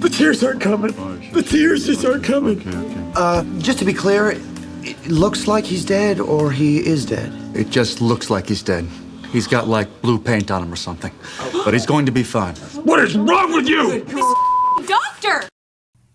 The tears aren't coming. The tears just aren't coming. Okay. Just to be clear, it looks like he's dead or he is dead. It just looks like he's dead. He's got, like, blue paint on him or something. But he's going to be fine. What is wrong with you? Doctor!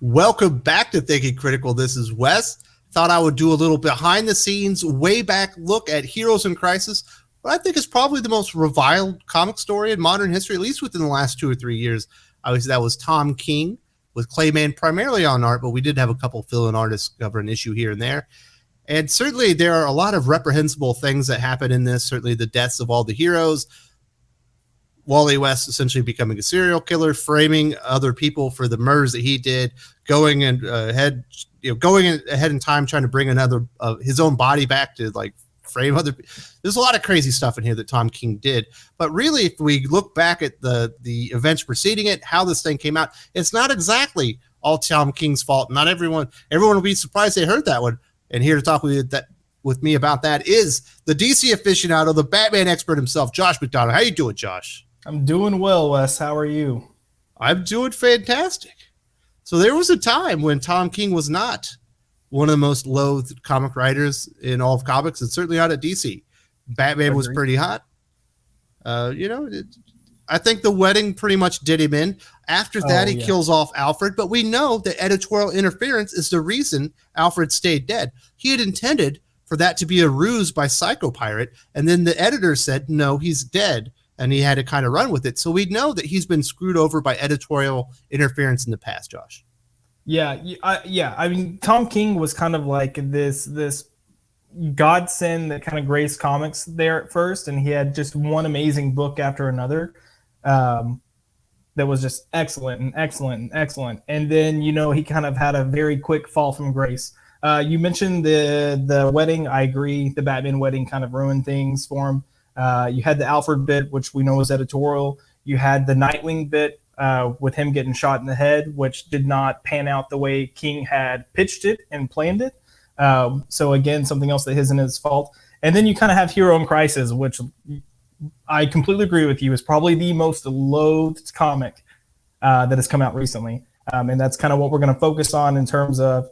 Welcome back to Thinking Critical. This is Wes. Thought I would do a little behind the scenes, way back look at Heroes in Crisis. What I think is probably the most reviled comic story in modern history, at least within the last 2 or 3 years. Obviously, that was Tom King with Clayman primarily on art, but we did have a couple fill-in artists cover an issue here and there. And certainly there are a lot of reprehensible things that happen in this. Certainly the deaths of all the heroes. Wally West essentially becoming a serial killer, framing other people for the murders that he did, going ahead in time, trying to bring another his own body back to like frame other. There's a lot of crazy stuff in here that Tom King did. But really, if we look back at the events preceding it, how this thing came out, it's not exactly all Tom King's fault. Not everyone will be surprised they heard that one. And here to talk with me about that is the DC aficionado, the Batman expert himself, Josh McDonald. How you doing, Josh? I'm doing well, Wes. How are you? I'm doing fantastic. So there was a time when Tom King was not one of the most loathed comic writers in all of comics, and certainly not at DC. Batman was pretty hot. I think the wedding pretty much did him in. After that, he kills off Alfred, but we know that editorial interference is the reason Alfred stayed dead. He had intended for that to be a ruse by Psycho Pirate, and then the editor said, no, he's dead, and he had to kind of run with it. So we know that he's been screwed over by editorial interference in the past, Josh. Yeah. I mean, Tom King was kind of like this godsend that kind of graced comics there at first, and he had just one amazing book after another. That was just excellent. And then, he kind of had a very quick fall from grace. You mentioned the wedding. I agree. The Batman wedding kind of ruined things for him. You had the Alfred bit, which we know was editorial. You had the Nightwing bit with him getting shot in the head, which did not pan out the way King had pitched it and planned it. So again, something else that isn't his fault. And then you kind of have Hero in Crisis, which I completely agree with you, is probably the most loathed comic that has come out recently. And that's kind of what we're going to focus on in terms of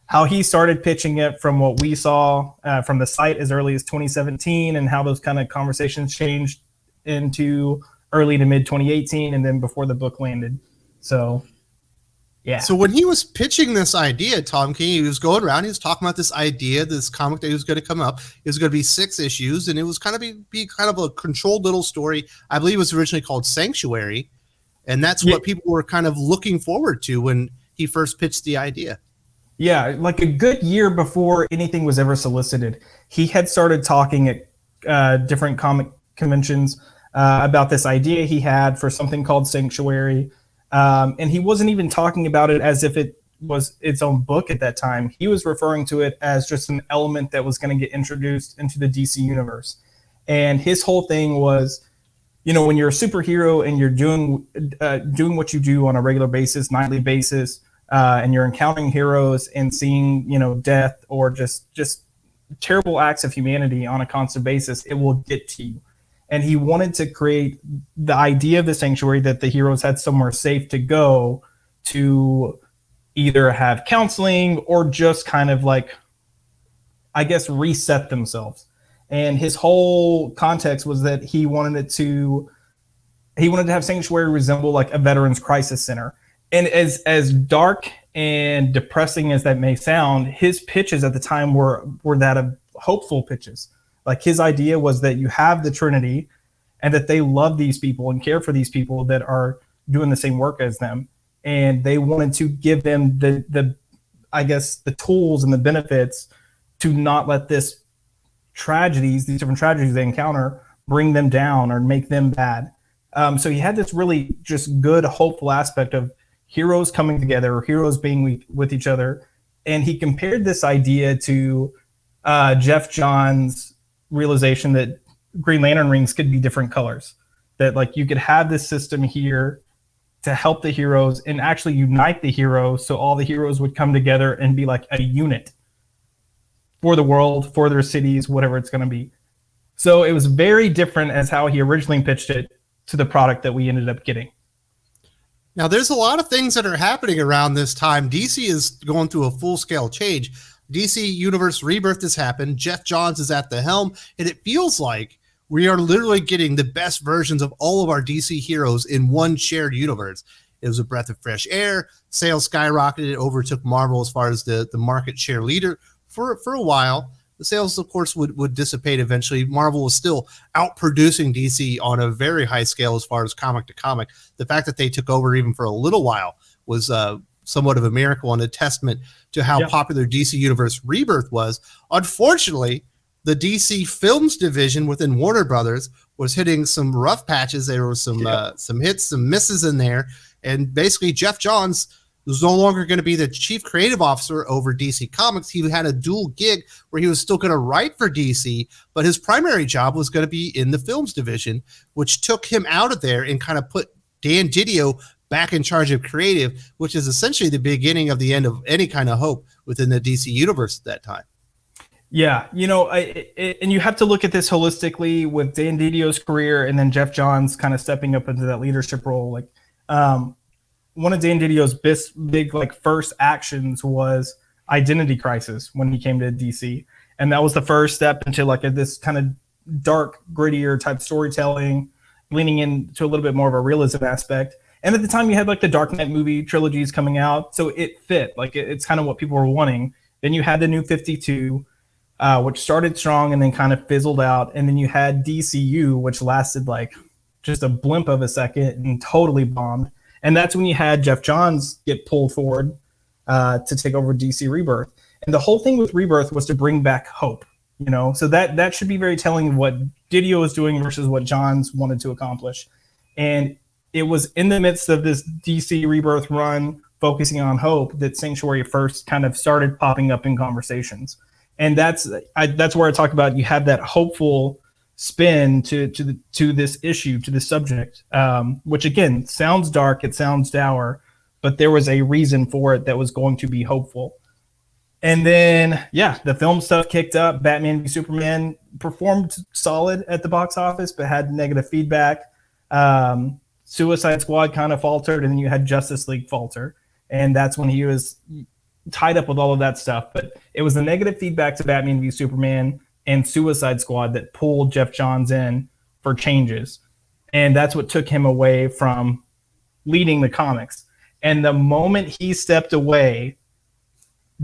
how he started pitching it from what we saw from the site as early as 2017 and how those kind of conversations changed into early to mid 2018 and then before the book landed. So, yeah. So when he was pitching this idea, Tom King, he was going around, he was talking about this idea, this comic that he was going to come up. It was going to be 6 issues, and it was kind of be kind of a controlled little story. I believe it was originally called Sanctuary, and that's what people were kind of looking forward to when he first pitched the idea. Yeah, like a good year before anything was ever solicited, he had started talking at different comic conventions about this idea he had for something called Sanctuary. And he wasn't even talking about it as if it was its own book at that time. He was referring to it as just an element that was going to get introduced into the DC universe. And his whole thing was, when you're a superhero and you're doing what you do on a regular basis, nightly basis, and you're encountering heroes and seeing, death or just terrible acts of humanity on a constant basis, it will get to you. And he wanted to create the idea of the Sanctuary that the heroes had somewhere safe to go to either have counseling or just kind of like, I guess, reset themselves. And his whole context was that he wanted to have Sanctuary resemble like a veterans crisis center. And as dark and depressing as that may sound, his pitches at the time were that of hopeful pitches. Like his idea was that you have the Trinity and that they love these people and care for these people that are doing the same work as them. And they wanted to give them the tools and the benefits to not let these different tragedies they encounter, bring them down or make them bad. So he had this really just good, hopeful aspect of heroes coming together, heroes being with each other. And he compared this idea to Jeff Johns' realization that Green Lantern rings could be different colors, that like you could have this system here to help the heroes and actually unite the heroes, so all the heroes would come together and be like a unit for the world, for their cities, whatever it's going to be. So it was very different as how he originally pitched it to the product that we ended up getting. Now, there's a lot of things that are happening around this time. DC is going through a full-scale change. DC Universe Rebirth has happened. Jeff Johns is at the helm, and it feels like we are literally getting the best versions of all of our DC heroes in one shared universe. It was a breath of fresh air. Sales skyrocketed. It overtook Marvel as far as the market share leader for a while. The sales, of course, would dissipate eventually. Marvel was still outproducing DC on a very high scale as far as comic to comic. The fact that they took over even for a little while was somewhat of a miracle and a testament to how popular DC Universe Rebirth was. Unfortunately, the DC Films division within Warner Brothers was hitting some rough patches. There were some hits, some misses in there. And basically, Jeff Johns was no longer going to be the chief creative officer over DC Comics. He had a dual gig where he was still going to write for DC, but his primary job was going to be in the films division, which took him out of there and kind of put Dan Didio back in charge of creative, which is essentially the beginning of the end of any kind of hope within the DC universe at that time. Yeah, and you have to look at this holistically with Dan Didio's career and then Jeff Johns kind of stepping up into that leadership role. Like, one of Dan Didio's big like first actions was Identity Crisis when he came to DC, and that was the first step into like this kind of dark, grittier type storytelling, leaning into a little bit more of a realism aspect. And at the time, you had like the Dark Knight movie trilogies coming out, so it fit. Like it's kind of what people were wanting. Then you had the New 52, which started strong and then kind of fizzled out, and then you had DCU, which lasted like just a blimp of a second and totally bombed. And that's when you had Jeff Johns get pulled forward to take over DC Rebirth. And the whole thing with Rebirth was to bring back hope, So that should be very telling of what Didio was doing versus what Johns wanted to accomplish. And it was in the midst of this DC Rebirth run, focusing on hope, that Sanctuary first kind of started popping up in conversations. And that's where I talk about you have that hopeful spin to this issue, to this subject, which again sounds dark, it sounds dour, but there was a reason for it that was going to be hopeful. And then the film stuff kicked up. Batman v Superman performed solid at the box office but had negative feedback. Suicide Squad kind of faltered, and then you had Justice League falter, and that's when he was tied up with all of that stuff. But it was the negative feedback to Batman v Superman and Suicide Squad that pulled Jeff Johns in for changes. And that's what took him away from leading the comics. And the moment he stepped away,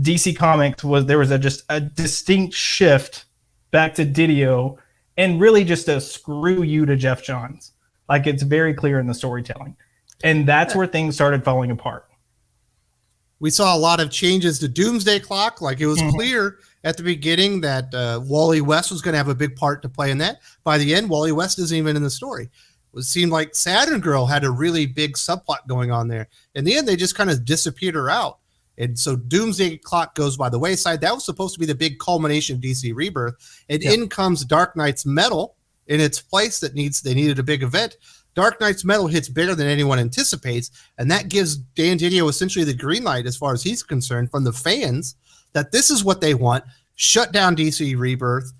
DC Comics there was just a distinct shift back to Didio, and really just a screw you to Jeff Johns. Like, it's very clear in the storytelling. And that's where things started falling apart. We saw a lot of changes to Doomsday Clock. Like, it was clear at the beginning that Wally West was going to have a big part to play in that. By the end, Wally West isn't even in the story. It seemed like Saturn Girl had a really big subplot going on there. In the end, they just kind of disappeared her out. And so Doomsday Clock goes by the wayside. That was supposed to be the big culmination of DC Rebirth. And in comes Dark Knight's Metal in its place they needed a big event. Dark Knight's Metal hits bigger than anyone anticipates, and that gives Dan Didio essentially the green light, as far as he's concerned, from the fans, that this is what they want. Shut down DC Rebirth.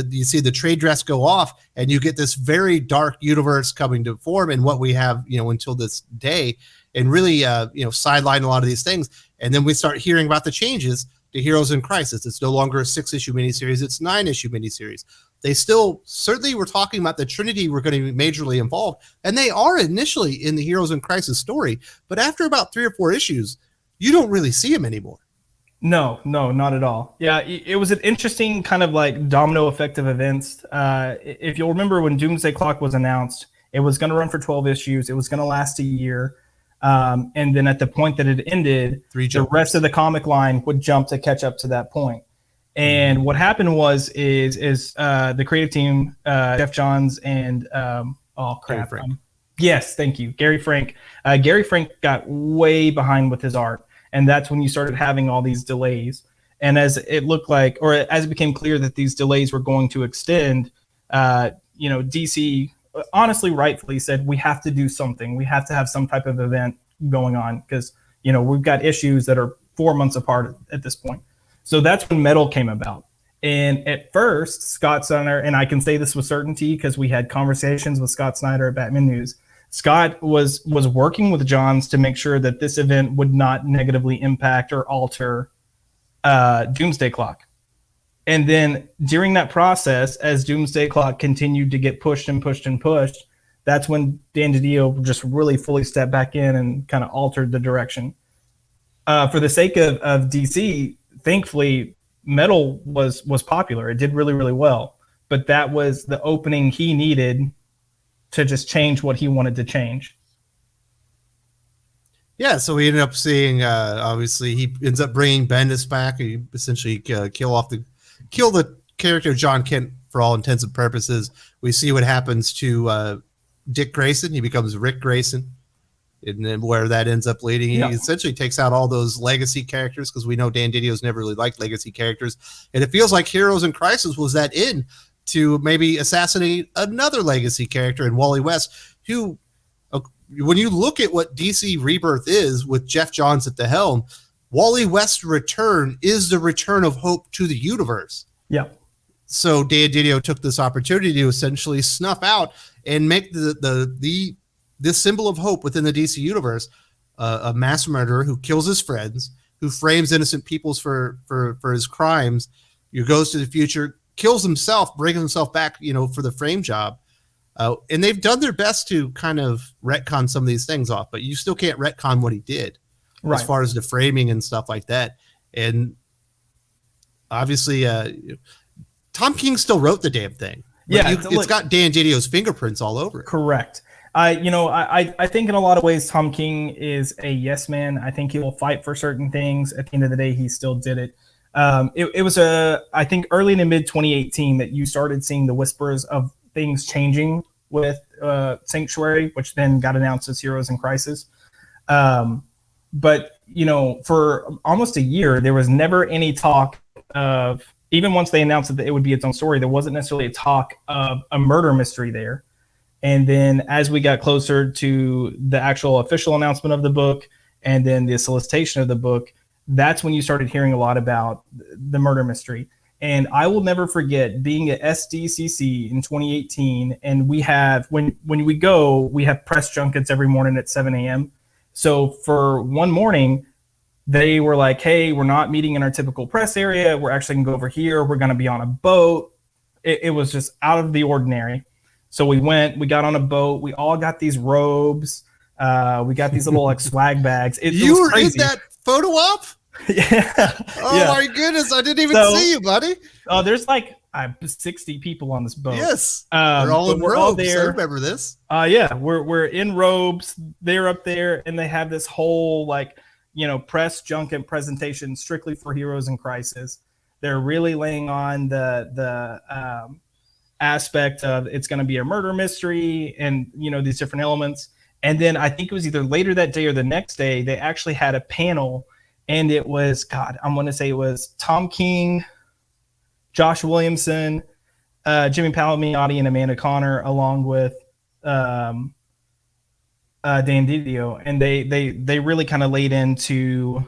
You see the trade dress go off, and you get this very dark universe coming to form, and what we have, until this day, and really, sideline a lot of these things. And then we start hearing about the changes to Heroes in Crisis. It's no longer a 6-issue miniseries; it's 9-issue miniseries. They still certainly were talking about the Trinity were going to be majorly involved, and they are initially in the Heroes in Crisis story. But after about 3 or 4 issues, you don't really see them anymore. No, not at all. Yeah, it was an interesting kind of like domino effect of events. If you'll remember, when Doomsday Clock was announced, it was going to run for 12 issues. It was going to last a year. And then at the point that it ended, the rest of the comic line would jump to catch up to that point. And what happened was the creative team, Jeff Johns and Gary Frank. Yes, thank you, Gary Frank. Gary Frank got way behind with his art, and that's when you started having all these delays. And as it looked like, or as it became clear that these delays were going to extend, DC honestly, rightfully said, we have to do something. We have to have some type of event going on because we've got issues that are 4 months apart at this point. So that's when Metal came about. And at first, Scott Snyder, and I can say this with certainty because we had conversations with Scott Snyder at Batman News. Scott was working with Johns to make sure that this event would not negatively impact or alter Doomsday Clock. And then during that process, as Doomsday Clock continued to get pushed and pushed and pushed, that's when Dan DiDio just really fully stepped back in and kind of altered the direction. For the sake of DC, thankfully, Metal was popular. It did really, really well. But that was the opening he needed to just change what he wanted to change. Yeah, so we ended up seeing, obviously, he ends up bringing Bendis back. He essentially kill the character of John Kent for all intents and purposes. We see what happens to Dick Grayson. He becomes Rick Grayson, and then where that ends up leading. He essentially takes out all those legacy characters, because we know Dan Didio's never really liked legacy characters. And it feels like Heroes in Crisis was that in to maybe assassinate another legacy character in Wally West, who, when you look at what DC Rebirth is with Jeff Johns at the helm, Wally West's return is the return of hope to the universe. Yeah. So Dan Didio took this opportunity to essentially snuff out and make this symbol of hope within the DC universe, a mass murderer who kills his friends, who frames innocent people for his crimes, who goes to the future, kills himself, brings himself back, for the frame job. And they've done their best to kind of retcon some of these things off, but you still can't retcon what he did. Right. As far as the framing and stuff like that. And obviously, Tom King still wrote the damn thing. Yeah, it's got Dan Didio's fingerprints all over it. Correct. I think in a lot of ways, Tom King is a yes man. I think he will fight for certain things. At the end of the day, he still did it. It was I think early in the mid 2018 that you started seeing the whispers of things changing with Sanctuary, which then got announced as Heroes in Crisis. But, for almost a year, there was never any talk of, even once they announced that it would be its own story, there wasn't necessarily a talk of a murder mystery there. And then as we got closer to the actual official announcement of the book and then the solicitation of the book, that's when you started hearing a lot about the murder mystery. And I will never forget being at SDCC in 2018. And we have, when we have press junkets every morning at 7 a.m. So for one morning, they were like, hey, we're not meeting in our typical press area. We're actually going to go over here. We're going to be on a boat. It was just out of the ordinary. So we got on a boat. We all got these robes. We got these little swag bags. You were in that photo op? Yeah. Oh my goodness. I didn't even see you, buddy. Oh, there's 60 people on this boat. Yes. They're all in robes. All there. I remember this. Yeah. We're in robes. They're up there and they have this whole press junket presentation strictly for Heroes in Crisis. They're really laying on the aspect of it's going to be a murder mystery and, these different elements. And then I think it was either later that day or the next day, they actually had a panel and it was, I'm going to say it was Tom King, Josh Williamson, Jimmy Palmiotti, and Amanda Connor, along with Dan Didio. And they really kind of laid into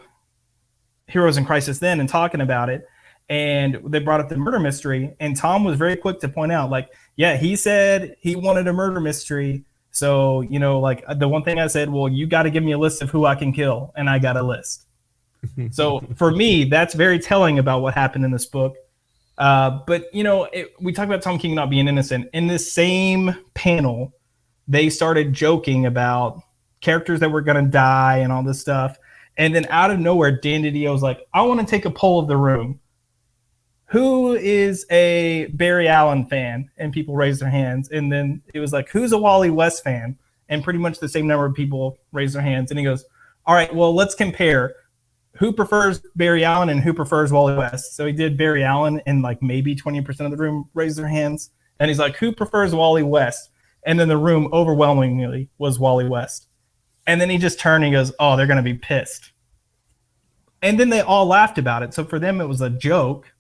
Heroes in Crisis then and talking about it. And they brought up the murder mystery. And Tom was very quick to point out, he said he wanted a murder mystery. So, the one thing I said, well, you got to give me a list of who I can kill. And I got a list. So for me, that's very telling about what happened in this book. But, we talk about Tom King not being innocent. In this same panel, they started joking about characters that were going to die and all this stuff. And then out of nowhere, Dan Didio was like, I want to take a poll of the room. Who is a Barry Allen fan? And people raised their hands. And then it was like, who's a Wally West fan? And pretty much the same number of people raised their hands. And he goes, all right, well, let's compare. Who prefers Barry Allen and who prefers Wally West? So he did Barry Allen, and maybe 20% of the room raised their hands. And he's like, who prefers Wally West? And then the room overwhelmingly was Wally West. And then he just turned and he goes, oh, they're going to be pissed. And then they all laughed about it. So for them, it was a joke.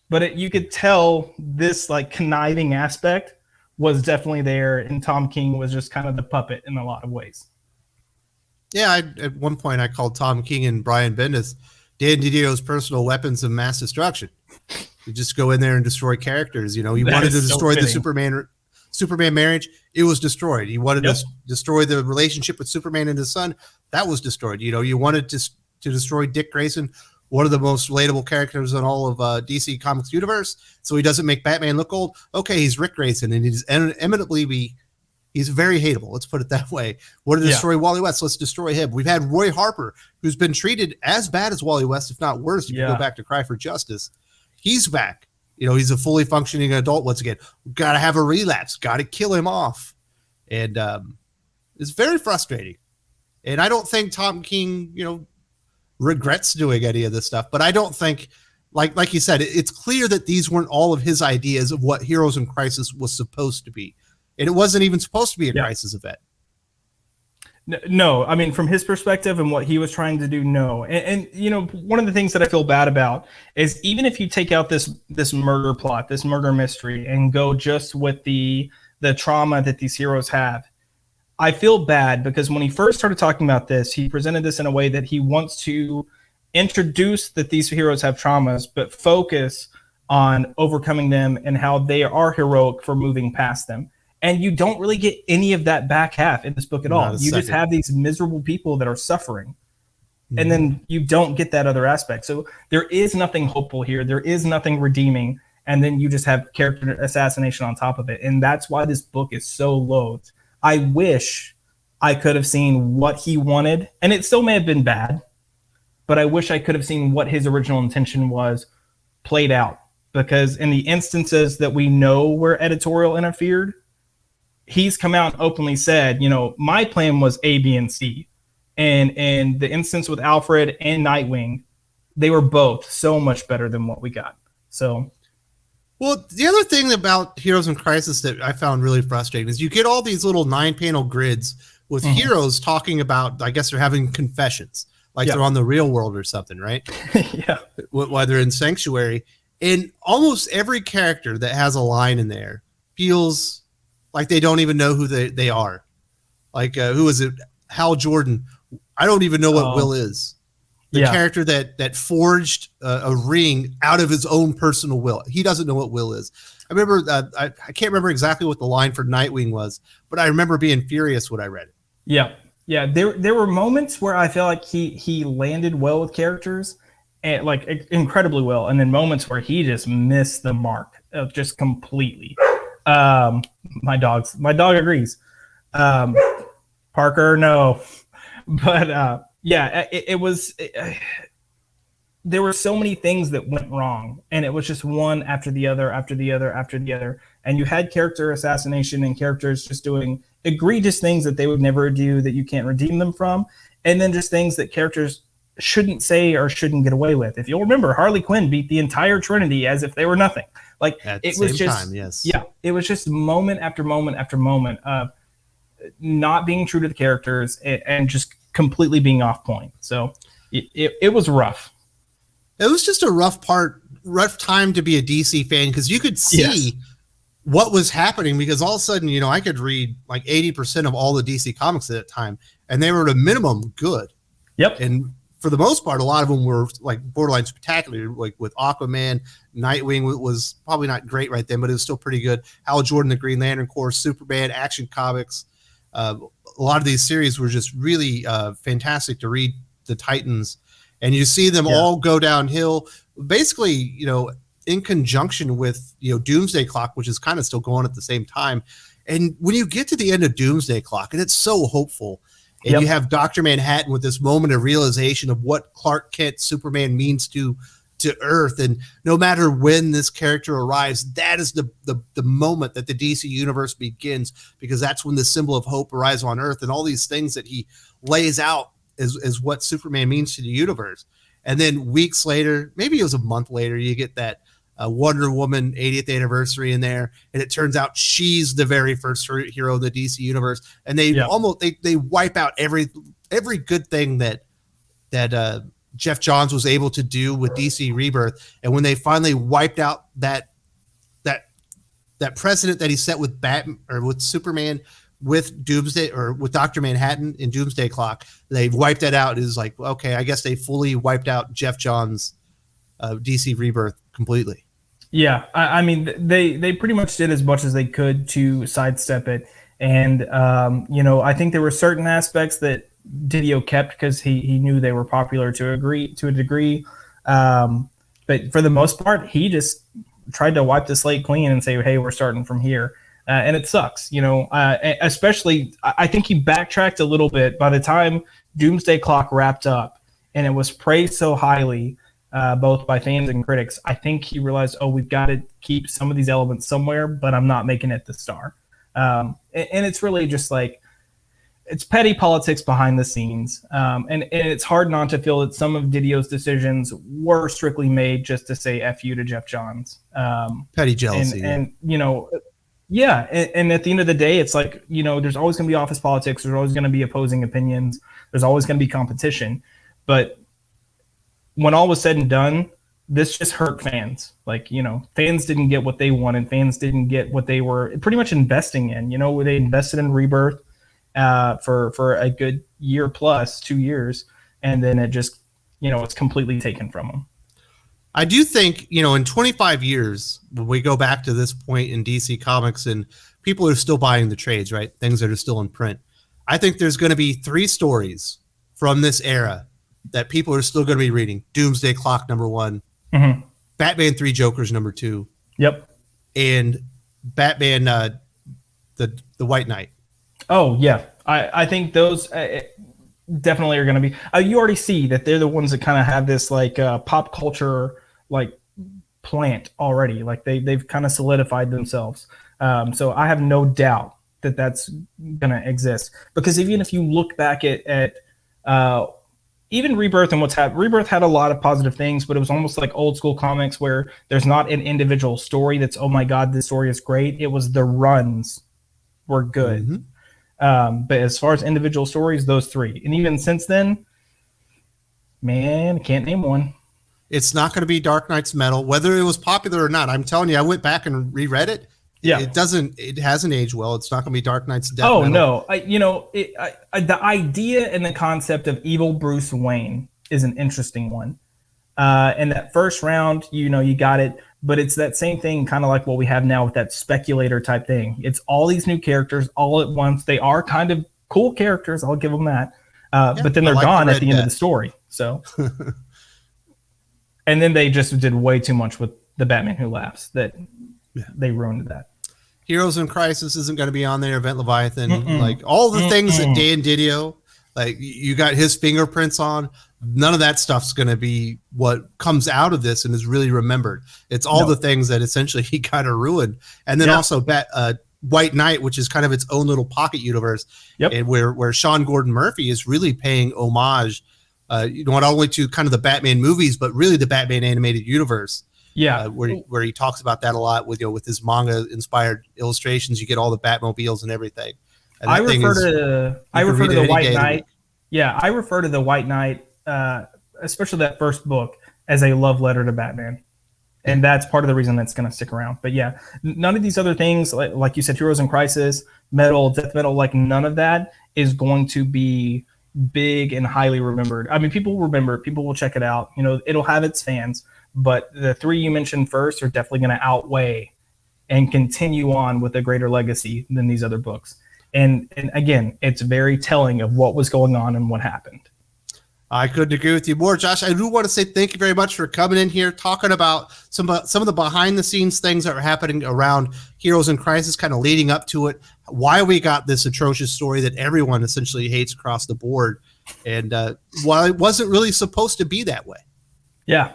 But you could tell this conniving aspect was definitely there. And Tom King was just kind of the puppet in a lot of ways. Yeah, at one point I called Tom King and Brian Bendis Dan Didio's personal weapons of mass destruction. You just go in there and destroy characters. He wanted to destroy the Superman marriage, it was destroyed. You wanted to destroy the relationship with Superman and his son, that was destroyed. You know, you wanted to destroy Dick Grayson, one of the most relatable characters in all of DC Comics universe, so he doesn't make Batman look old. Okay, he's Rick Grayson, and he's very hateable. Let's put it that way. Want to destroy Wally West? Let's destroy him. We've had Roy Harper, who's been treated as bad as Wally West, if not worse. If you go back to Cry for Justice, he's back. You know, he's a fully functioning adult once again. Got to have a relapse. Got to kill him off, and it's very frustrating. And I don't think Tom King, you know, regrets doing any of this stuff. But I don't think, like you said, it's clear that these weren't all of his ideas of what Heroes in Crisis was supposed to be. And it wasn't even supposed to be a crisis event. No, I mean, from his perspective and what he was trying to do, no. And you know, one of the things that I feel bad about is even if you take out this murder plot, this murder mystery, and go just with the trauma that these heroes have, I feel bad because when he first started talking about this, he presented this in a way that he wants to introduce that these heroes have traumas, but focus on overcoming them and how they are heroic for moving past them. And you don't really get any of that back half in this book at all. You just have these miserable people that are suffering. Mm-hmm. And then you don't get that other aspect. So there is nothing hopeful here. There is nothing redeeming. And then you just have character assassination on top of it. And that's why this book is so loathed. I wish I could have seen what he wanted. And it still may have been bad. But I wish I could have seen what his original intention was played out. Because in the instances that we know where editorial interfered, he's come out and openly said, you know, my plan was A, B, and C. And the instance with Alfred and Nightwing, they were both so much better than what we got. So, well, the other thing about Heroes in Crisis that I found really frustrating is you get all these little 9-panel grids with heroes talking about, I guess they're having confessions, like they're on the Real World or something, right? While they're in Sanctuary. And almost every character that has a line in there feels like they don't even know who they are. Like, who is it? Hal Jordan. I don't even know what Will is. The character that forged a ring out of his own personal will. He doesn't know what Will is. I remember, I can't remember exactly what the line for Nightwing was, but I remember being furious when I read it. Yeah. There were moments where I felt like he landed well with characters, and like incredibly well, and then moments where he just missed the mark, just completely. My dog agrees. Parker, no. But it was there were so many things that went wrong, and it was just one after the other, after the other, after the other. And you had character assassination and characters just doing egregious things that they would never do, that you can't redeem them from, and then just things that characters shouldn't say or shouldn't get away with. If you'll remember, Harley Quinn beat the entire Trinity as if they were nothing. Like, it was just, it was just moment after moment after moment of not being true to the characters and just completely being off point. So it was rough. It was just a rough time to be a DC fan, because you could see what was happening, because all of a sudden, you know, I could read like 80% of all the DC comics at that time, and they were at a minimum good. Yep. And for the most part, a lot of them were like borderline spectacular, like with Aquaman. Nightwing was probably not great right then, but it was still pretty good. Hal Jordan, the Green Lantern Corps, Superman, Action Comics. A lot of these series were just really fantastic to read. The Titans, and you see them all go downhill, basically, you know, in conjunction with, you know, Doomsday Clock, which is kind of still going at the same time. And when you get to the end of Doomsday Clock, and it's so hopeful, and you have Dr. Manhattan with this moment of realization of what Clark Kent Superman means to Earth, and no matter when this character arrives, that is the moment that the DC universe begins, because that's when the symbol of hope arrives on Earth, and all these things that he lays out is what Superman means to the universe. And then weeks later, maybe it was a month later, you get that Wonder Woman 80th anniversary in there, and it turns out she's the very first hero of the DC universe, and they they wipe out every good thing that Jeff Johns was able to do with DC Rebirth. And when they finally wiped out that precedent that he set with Batman or with Superman, with Doomsday or with Dr. Manhattan in Doomsday Clock, they wiped that out. It was like, okay, I guess they fully wiped out Jeff Johns' DC Rebirth completely. Yeah, I mean, they pretty much did as much as they could to sidestep it, and I think there were certain aspects that Didio kept because he knew they were popular to a degree, but for the most part, he just tried to wipe the slate clean and say, hey, we're starting from here. And it sucks, especially I think he backtracked a little bit by the time Doomsday Clock wrapped up and it was praised so highly, both by fans and critics. I think he realized, we've got to keep some of these elements somewhere, but I'm not making it the star. And it's really just like, it's petty politics behind the scenes. And it's hard not to feel that some of Didio's decisions were strictly made just to say F you to Jeff Johns. Petty jealousy. And yeah. And at the end of the day, it's like, there's always going to be office politics. There's always going to be opposing opinions. There's always going to be competition. But when all was said and done, this just hurt fans. Like, fans didn't get what they wanted. Fans didn't get what they were pretty much investing in. They invested in Rebirth for a good year plus 2 years, and then it just it's completely taken from them. I do think in 25 years, when we go back to this point in DC Comics and people are still buying the trades, right, things that are still in print, I think there's going to be 3 stories from this era that people are still going to be reading. Doomsday Clock #1, Batman 3 Jokers #2, yep, and Batman the White Knight. Oh, yeah. I think those definitely are going to be... you already see that they're the ones that kind of have this like pop culture like plant already. Like they've kind of solidified themselves. So I have no doubt that that's going to exist. Because even if you look back at even Rebirth and what's happened, Rebirth had a lot of positive things, but it was almost like old school comics where there's not an individual story that's, oh my God, this story is great. It was the runs were good. Mm-hmm. But as far as individual stories, those 3. And even since then, man, I can't name one. It's not going to be Dark Knight's Metal, whether it was popular or not. I'm telling you, I went back and reread it. Yeah, it hasn't aged well. It's not going to be Dark Knight's Death Oh, Metal. no. The idea and the concept of evil Bruce Wayne is an interesting one. And that first round, you got it. But it's that same thing, kind of like what we have now with that speculator type thing. It's all these new characters all at once. They are kind of cool characters. I'll give them that. But then they're gone at the end of the story. So, and then they just did way too much with the Batman Who Laughs that they ruined that. Heroes in Crisis isn't going to be on there. Event Leviathan, like all the things that Dan Didio, like you got his fingerprints on. None of that stuff's going to be what comes out of this and is really remembered. It's all the things that essentially he kind of ruined. And then also White Knight, which is kind of its own little pocket universe, and where Sean Gordon Murphy is really paying homage, not only to kind of the Batman movies, but really the Batman animated universe. Yeah, where he talks about that a lot with with his manga inspired illustrations. You get all the Batmobiles and everything. And I refer to the White Knight. Yeah, I refer to the White Knight, especially that first book, as a love letter to Batman. And that's part of the reason that's going to stick around. But yeah, none of these other things, like you said, Heroes in Crisis, Metal, Death Metal, like none of that is going to be big and highly remembered. I mean, people will remember it. People will check it out. It'll have its fans. But the 3 you mentioned first are definitely going to outweigh and continue on with a greater legacy than these other books. And again, it's very telling of what was going on and what happened. I couldn't agree with you more, Josh. I do want to say thank you very much for coming in here, talking about some of the behind-the-scenes things that are happening around Heroes in Crisis, kind of leading up to it, why we got this atrocious story that everyone essentially hates across the board, and why it wasn't really supposed to be that way. Yeah,